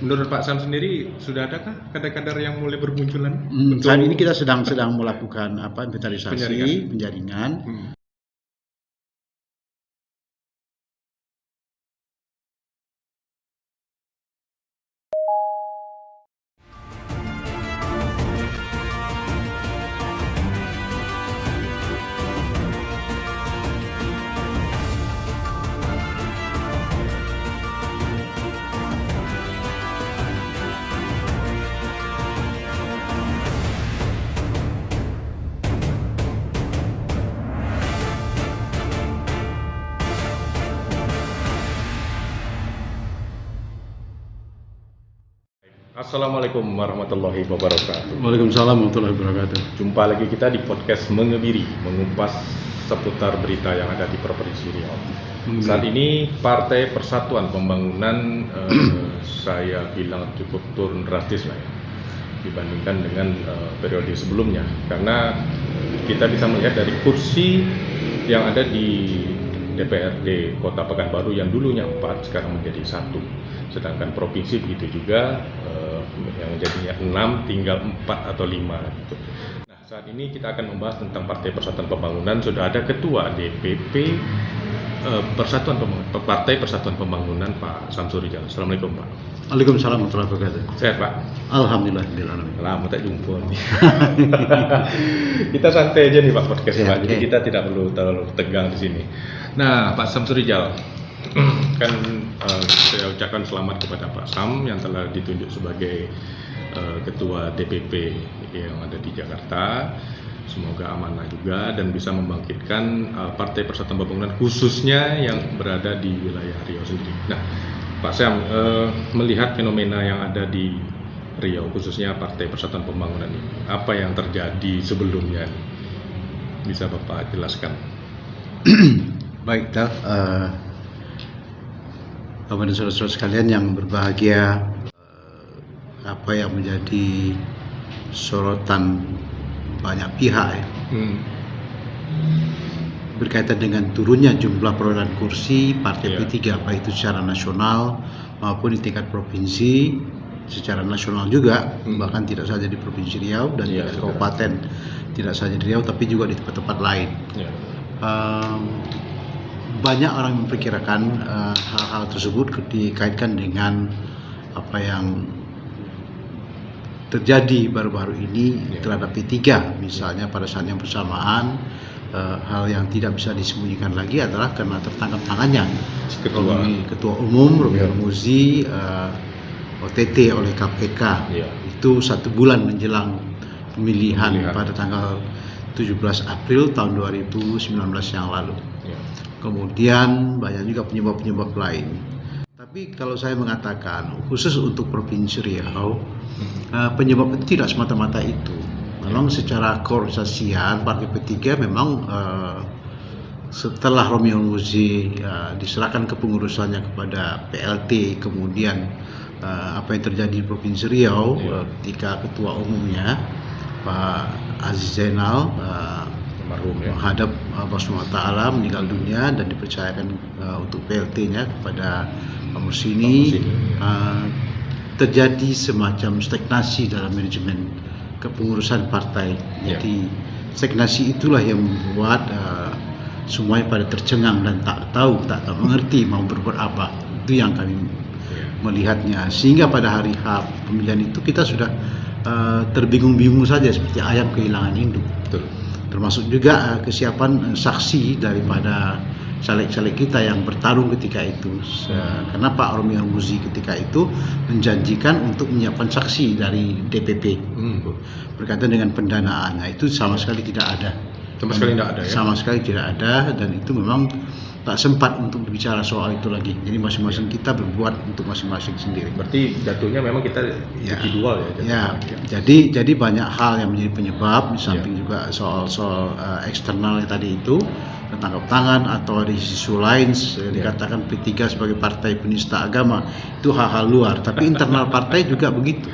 Menurut Pak Sam sendiri, sudah adakah kadar-kadar yang mulai bermunculan? Saat ini kita sedang melakukan inventarisasi, Penjaringan. penjaringan. Assalamualaikum warahmatullahi wabarakatuh. Waalaikumsalam warahmatullahi wabarakatuh. Jumpa lagi kita di podcast Mengebiri, mengupas seputar berita yang ada di Provinsi Riau. Saat ini Partai Persatuan Pembangunan saya bilang cukup turun drastis lah ya, dibandingkan dengan periode sebelumnya, karena kita bisa melihat dari kursi yang ada di DPRD Kota Pekanbaru yang dulunya 4 sekarang menjadi 1, sedangkan provinsi begitu juga, yang jadinya 6 tinggal 4 atau 5 gitu. Nah, saat ini kita akan membahas tentang Partai Persatuan Pembangunan. Sudah ada Ketua DPP Partai Persatuan Pembangunan, Pak Samsuri Rijal. Assalamualaikum, Pak. Waalaikumsalam warahmatullahi wabarakatuh. Sehat, Pak? Alhamdulillah. Lama tak jumpa nih. Kita santai aja nih Pak podcast Pak. Jadi kita tidak perlu terlalu tegang di sini. Nah, Pak Samsuri Rijal, kan saya ucapkan selamat kepada Pak Sam yang telah ditunjuk sebagai Ketua DPP yang ada di Jakarta. Semoga amanah juga dan bisa membangkitkan Partai Persatuan Pembangunan khususnya yang berada di wilayah Riau sendiri. Nah, Pak Sam, melihat fenomena yang ada di Riau khususnya Partai Persatuan Pembangunan ini, apa yang terjadi sebelumnya? Bisa Bapak jelaskan? Baik, Bapak dan saudara-saudara sekalian yang berbahagia, apa yang menjadi sorotan banyak pihak ya, berkaitan dengan turunnya jumlah perolehan kursi Partai P3, baik itu secara nasional maupun di tingkat provinsi, secara nasional juga, bahkan tidak saja di Provinsi Riau dan tingkat kabupaten, tidak saja di Riau tapi juga di tempat-tempat lain. Banyak orang memperkirakan hal-hal tersebut dikaitkan dengan apa yang terjadi baru-baru ini terhadap P3. Misalnya pada saat yang bersamaan, hal yang tidak bisa disembunyikan lagi adalah karena tertangkap tangannya Ketua Umum Romeo Hurmuzi OTT oleh KPK. Itu 1 bulan menjelang pemilihan pada tanggal 17 April tahun 2019 yang lalu. Kemudian banyak juga penyebab-penyebab lain. Tapi kalau saya mengatakan khusus untuk Provinsi Riau, penyebab itu tidak semata-mata itu. Memang secara keorganisasian Partai P3 memang setelah Romeo Hurmuzi diserahkan kepengurusannya kepada PLT, kemudian apa yang terjadi di Provinsi Riau ketika Ketua Umumnya Pak Aziz Zainal menghadap Allah SWT meninggal dunia dan dipercayakan untuk PLT-nya kepada Pak Mursini, terjadi semacam stagnasi dalam manajemen kepengurusan partai. Jadi stagnasi itulah yang membuat semuanya pada tercengang dan tak tahu mengerti mau berbuat apa. Itu yang kami melihatnya, sehingga pada hari H pemilihan itu kita sudah terbingung-bingung saja seperti ayam kehilangan induk. Termasuk juga kesiapan saksi daripada caleg-caleg kita yang bertarung ketika itu, karena Pak Romeo Hurmuzi ketika itu menjanjikan untuk menyiapkan saksi dari DPP berkaitan dengan pendanaan. Nah, itu sama sekali tidak ada. Sama sekali tidak ada, dan itu memang tak sempat untuk berbicara soal itu lagi. Jadi masing-masing kita berbuat untuk masing-masing sendiri. Berarti jatuhnya memang kita individual ya. Jadi banyak hal yang menjadi penyebab, di samping juga soal eksternal yang tadi itu, tertangkap tangan, atau di sisi lain dikatakan P3 sebagai partai penista agama, itu hal-hal luar. Tapi internal partai juga begitu.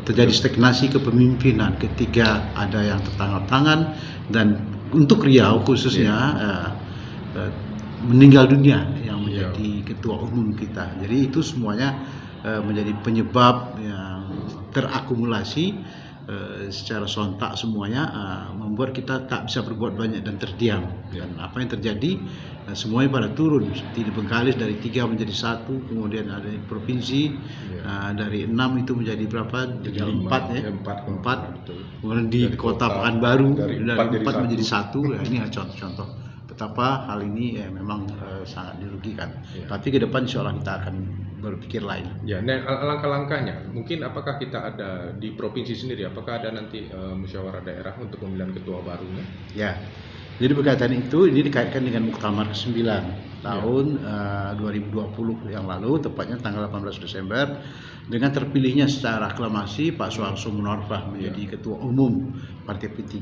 Terjadi stagnasi kepemimpinan ketika ada yang tertangkap tangan, dan untuk Riau khususnya meninggal dunia yang menjadi ketua umum kita. Jadi itu semuanya menjadi penyebab yang terakumulasi secara sontak semuanya, membuat kita tak bisa berbuat banyak dan terdiam. Dan apa yang terjadi, semuanya pada turun seperti di Bengkalis dari 3 menjadi 1, kemudian ada di provinsi dari 6 itu menjadi berapa? Jadi 4 ya. 4. Kemudian di kota Pekanbaru dari 4 menjadi 1. Ya, ini contoh-contoh betapa hal ini memang sangat dirugikan. Tapi ke depan insya Allah kita akan berpikir lain. Ya, nah langkah-langkahnya, mungkin apakah kita ada di provinsi sendiri, apakah ada nanti musyawarah daerah untuk pemilihan ketua barunya? Ya, jadi berkaitan itu, ini dikaitkan dengan Muktamar ke-9 tahun 2020 yang lalu, tepatnya tanggal 18 Desember, dengan terpilihnya secara aklamasi Pak Suharto Monoarfa menjadi ketua umum Partai P3.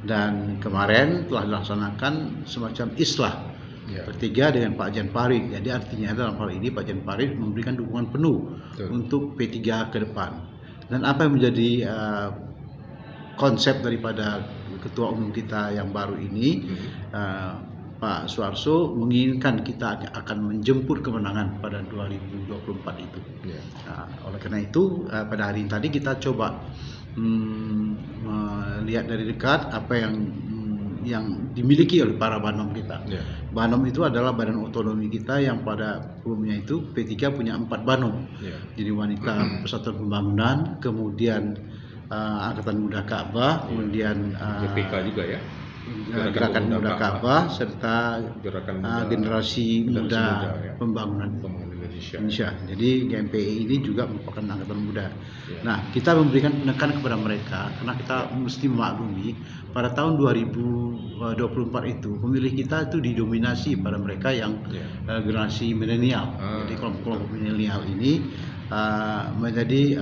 Dan kemarin telah dilaksanakan semacam islah P3 dengan Pak Jan Farid. Jadi artinya dalam hal ini Pak Jan Farid memberikan dukungan penuh untuk P3 ke depan. Dan apa yang menjadi konsep daripada ketua umum kita yang baru ini, Pak Suharto menginginkan kita akan menjemput kemenangan pada 2024 itu. Oleh karena itu pada hari ini tadi kita coba melihat dari dekat apa yang dimiliki oleh para banom kita. Banom itu adalah badan otonomi kita yang pada umumnya itu P3 punya 4 banom. Jadi wanita Persatuan Pembangunan, kemudian Angkatan Muda Ka'bah, kemudian GPK juga ya. Gerakan Muda Ka'bah serta Generasi Muda Pembangunan Indonesia. Jadi GMPI ini juga merupakan angkatan muda. Nah, kita memberikan penekanan kepada mereka karena kita mesti memaklumi pada tahun 2024 itu pemilih kita itu didominasi pada mereka yang generasi milenial. Jadi kelompok milenial ini menjadi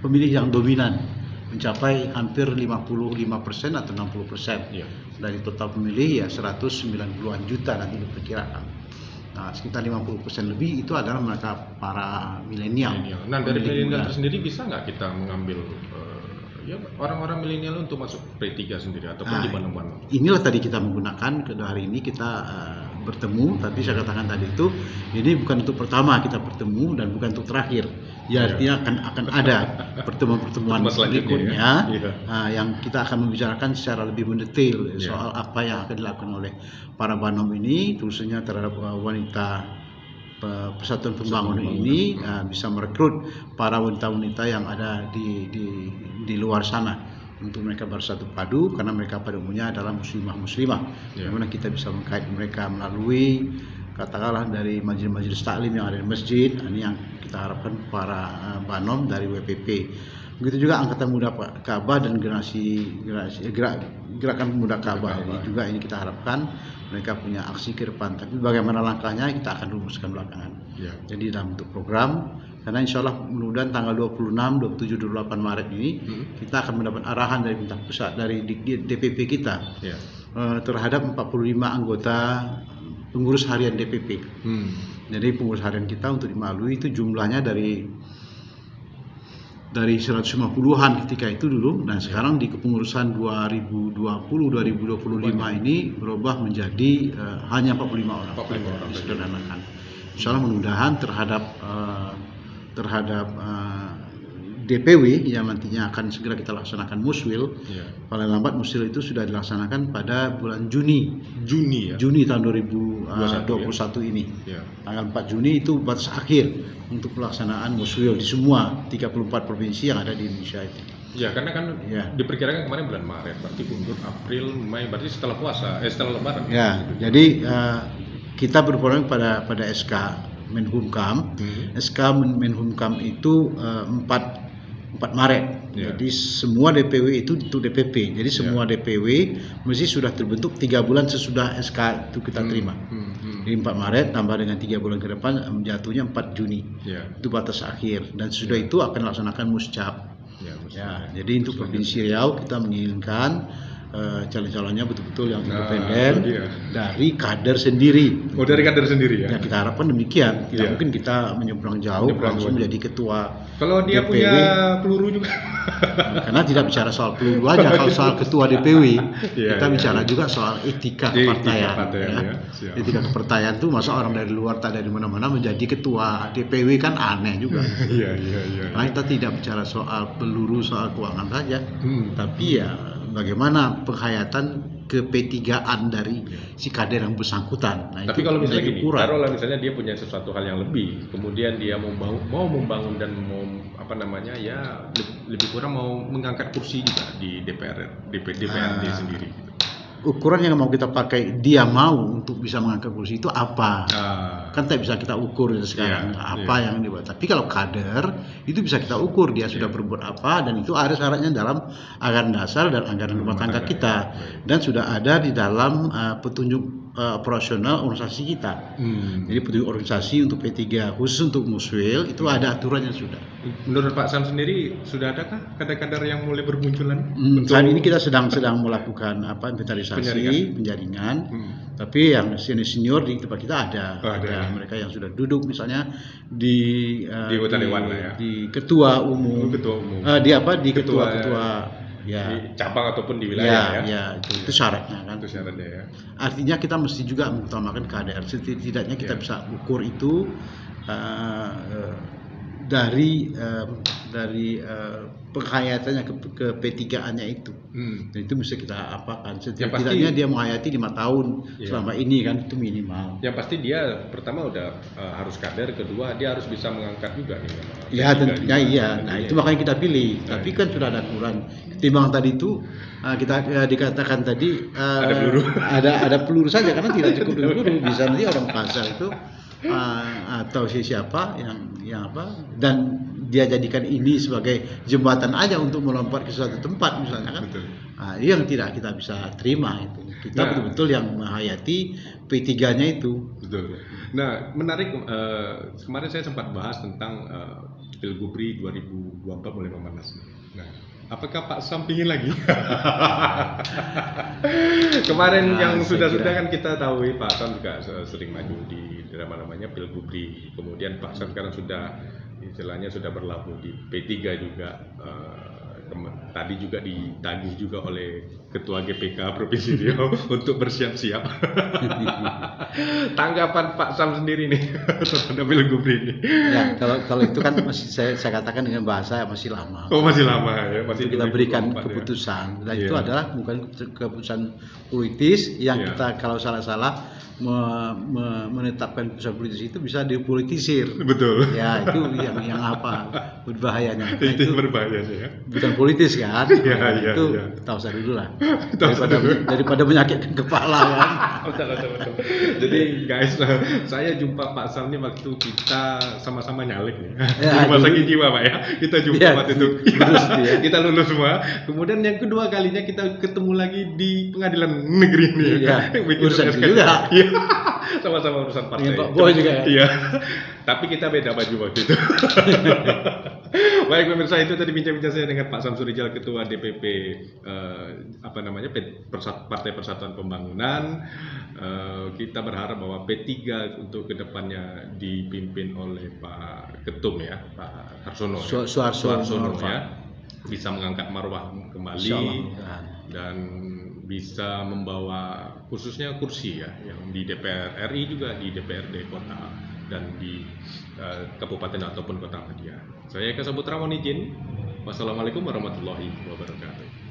pemilih yang dominan, mencapai hampir 55% atau 60% dari total pemilih, ya 190-an juta nanti diperkirakan. Nah, sekitar 50% lebih itu adalah mereka para milenial. Nah, dari milenial sendiri bisa nggak kita mengambil orang-orang milenial untuk masuk P3 sendiri ataupun di banom-banom? Inilah tadi kita menggunakan, hari ini kita bertemu, tapi saya katakan tadi itu ini bukan untuk pertama kita bertemu dan bukan untuk terakhir. Ya, artinya akan ada pertemuan-pertemuan berikutnya yang kita akan membicarakan secara lebih mendetail soal apa yang akan dilakukan oleh para banom ini, khususnya terhadap wanita Persatuan Pembangunan ini, bisa merekrut para wanita-wanita yang ada di luar sana untuk mereka bersatu padu, karena mereka pada umumnya adalah muslimah-muslimah. Bagaimana kita bisa mengkait mereka melalui katakanlah dari majelis-majelis taklim yang ada di masjid. Ini yang kita harapkan para banom dari WPP. Begitu juga Angkatan Muda Ka'bah dan Gerakan Muda Ka'bah ini juga ini kita harapkan mereka punya aksi ke depan. Tapi bagaimana langkahnya kita akan rumuskan belakangan. Jadi dalam bentuk program, karena insya Allah mudah-mudahan tanggal 26, 27, 28 Maret ini kita akan mendapat arahan dari pemerintah pusat, dari DPP kita terhadap 45 anggota pengurus harian DPP. Jadi pengurus harian kita untuk dimalui itu jumlahnya dari 150-an ketika itu dulu. Nah, sekarang di kepengurusan 2020-2025 ini berubah menjadi hanya 45 orang. Disederhanakan. Insyaallah mudah-mudahan terhadap DPW yang nantinya akan segera kita laksanakan muswil. Paling lambat muswil itu sudah dilaksanakan pada bulan Juni tahun 2021 ini. Tanggal 4 Juni itu batas akhir untuk pelaksanaan muswil di semua 34 provinsi yang ada di Indonesia itu. Ya, karena kan diperkirakan kemarin bulan Maret, berarti untuk April, Mei, berarti setelah puasa, setelah Lebaran. Ya, jadi kita berpegang pada SK Menhumkam. SK Menhumkam itu 4 Maret. Jadi semua DPW itu untuk DPP. Jadi semua DPW mesti sudah terbentuk 3 bulan sesudah SK itu kita terima. Jadi 4 Maret tambah dengan 3 bulan ke depan jatuhnya 4 Juni. Itu batas akhir. Dan sudah itu akan dilaksanakan muscap. Jadi untuk Provinsi Riau kita menginginkan calon-calonnya betul-betul yang Nah, independen itu dia. dari kader sendiri. Oh, dari kader sendiri ya? Ya, kita harapkan demikian. Tidak Iya. mungkin kita menyeberang jauh Menyeberang langsung jauh. menjadi ketua Kalau dia DPW. punya peluru juga. Karena tidak bicara soal peluru aja, kalau soal ketua DPW Iya, kita iya, bicara iya. juga soal etika Etika kepartaian. kepartaian, Ya. ya. Siap. Etika kepartaian itu masa orang dari luar tak dari mana-mana menjadi ketua DPW kan aneh juga. Iya, iya, iya. Karena kita tidak bicara soal peluru, soal keuangan saja, Hmm. tapi ya bagaimana penghayatan ke P3-an dari si kader yang bersangkutan. Nah, Tapi itu kalau misalnya menjadi gini, ukuran. taruhlah misalnya dia punya sesuatu hal yang lebih, kemudian dia mau membangun dan mau apa namanya ya lebih kurang mau mengangkat kursi juga di DPRD sendiri. Gitu. Ukuran yang mau kita pakai dia mau untuk bisa mengangkat kursi itu apa? Kan tak bisa kita ukur sekarang Iya, apa iya. yang dibuat. Tapi kalau kader itu bisa kita ukur dia sudah berbuat apa, dan itu ada syaratnya dalam anggaran dasar dan anggaran rumah tangga kita, dan sudah ada di dalam petunjuk operasional organisasi kita. Jadi petunjuk organisasi untuk P3 khusus untuk Muswil itu ada aturannya sudah. Menurut Pak Sam sendiri sudah adakah kader-kader yang mulai bermunculan? Saat ini kita sedang melakukan inventarisasi, penjaringan. Tapi yang senior di tempat kita ada, Oh, ada. mereka yang sudah duduk misalnya di anggota dewan lah ya. di ketua umum, Ketua umum. di Ketua- ketua ya. Di cabang ataupun di wilayah ya. Ya, itu syaratnya kan. Itu syaratnya ya. Artinya kita mesti juga mengutamakan KDR. Setidaknya kita Ya. bisa ukur itu dari penghayatannya ke P3-nya itu. Dan itu mesti kita apakan. Setidaknya dia menghayati 5 tahun Ya. selama ini kan, itu minimal. Yang pasti dia pertama udah harus kader, kedua dia harus bisa mengangkat juga nih. Ya tentunya iya. Nah Tentunya. itu makanya kita pilih. Nah, Tapi kan sudah ada aturan. Ketimbang tadi itu kita dikatakan tadi Ada peluru. ada peluru saja, karena tidak cukup dengan peluru. Bisa nanti orang pasar itu atau siapa yang apa, dan dia jadikan ini sebagai jembatan aja untuk melompat ke suatu tempat misalnya kan. Betul. Nah, ini yang tidak kita bisa terima itu. Kita Nah. betul-betul yang menghayati P3-nya itu. Betul. Nah, menarik kemarin saya sempat bahas tentang Pilgubri 2024 mulai memanas. Nah, apakah Pak Sam pingin lagi? Kemarin Nah, yang saya sudah kira. kan kita tahu Pak Sam juga sering maju di namanya Pilgubri. Kemudian Pak Sam sekarang sudah istilahnya sudah berlabuh di P3 juga. Tadi juga ditagih juga oleh Ketua GPK Provinsi Riau untuk bersiap-siap. Tanggapan Pak Sam sendiri nih terhadap Pilgubri ini. Ya, kalau itu kan masih saya katakan dengan bahasa yang masih lama. Oh, masih lama ya, masih Kita berikan 2024 ya. keputusan, dan Iya. itu adalah bukan keputusan politis yang Iya. kita kalau salah-salah menetapkan keputusan politis itu bisa dipolitisir. Betul. Ya itu yang apa berbahayanya. Nah, Itu berbahayanya ya. bukan politis kan. Iya, Nah, iya, itu iya. tahu saya dulu lah. Tahu saya dulu. Daripada menyakitkan kepala kan. Betul. Jadi guys, saya jumpa Pak Sam ini waktu kita sama-sama nyalek nih. Ya, Di Rumah dulu. Sakit Jiwa Pak ya. Kita jumpa Iya, waktu itu. lulus itu ya. Kita lulus semua. Kemudian yang kedua kalinya kita ketemu lagi di pengadilan negeri ini. Iya, Bikin urusan SK. juga. Iya. Sama-sama urusan partai. Dengan Pak Boy juga ya. Iya. Tapi kita beda baju waktu itu. Baik pemirsa, itu tadi bincang-bincang saya dengan Pak Samsuri Rijal, Ketua DPP Partai Persatuan Pembangunan. Kita berharap bahwa P3 untuk kedepannya dipimpin oleh Pak Ketum ya, Pak Harsono. Suharsono ya, bisa mengangkat marwah kembali Insyaallah. dan bisa membawa khususnya kursi ya, yang di DPR RI juga, di DPRD kota dan di kabupaten ataupun kota media. Saya Eka Saputra mohon izin. Wassalamualaikum warahmatullahi wabarakatuh.